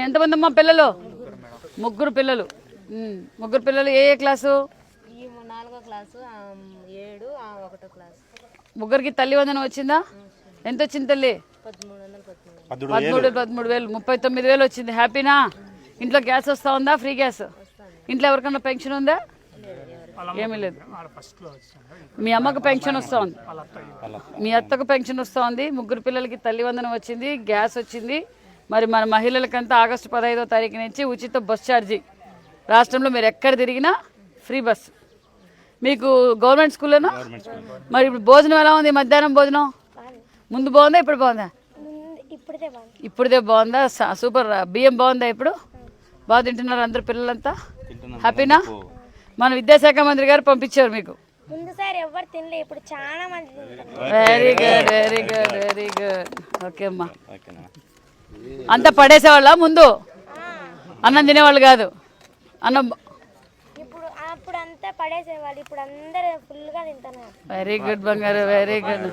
ఎంతమంది అమ్మా పిల్లలు? ముగ్గురు పిల్లలు. ముగ్గురు పిల్లలు ఏ క్లాసు? 4వ క్లాసు, 7, 1వ క్లాసు. ముగ్గురికి తల్లి వందనం వచ్చిందా? ఎంత వచ్చింది తల్లి? 13,000 39,000 వచ్చింది. హ్యాపీనా? ఇంట్లో గ్యాస్ వస్తూ ఉందా? Free gas? ఇంట్లో ఎవరికన్నా పెన్షన్ ఉందా? ఏమీ లేదు. మీ అమ్మకు పెన్షన్ వస్తూ ఉంది, మీ అత్తకు పెన్షన్ వస్తూ ఉంది, ముగ్గురు పిల్లలకి తల్లి వందనం వచ్చింది, గ్యాస్ వచ్చింది. మరి మన మహిళలకంతా ఆగస్టు 15వ తారీఖు నుంచి ఉచిత బస్ ఛార్జీ. రాష్ట్రంలో మీరు ఎక్కడ తిరిగినా ఫ్రీ బస్. మీకు గవర్నమెంట్ స్కూల్లోనా? మరి ఇప్పుడు భోజనం ఎలా ఉంది? మధ్యాహ్నం భోజనం ముందు బాగుందా ఇప్పుడు బాగుందా? ఇప్పుడుదే బాగుందా? సూపర్. బియ్యం బాగుందా ఇప్పుడు? బాగా తింటున్నారు అందరు పిల్లలంతా? హ్యాపీనా? మన విద్యాశాఖ మంత్రి గారు పంపించారు మీకు. Very good, very good, very good. Okay అమ్మా. అంతా పడేసేవాళ్ళ ముందు? అన్నం తినేవాళ్ళు కాదు? అన్నం వెరీ గుడ్ బంగారు, వెరీ గుడ్.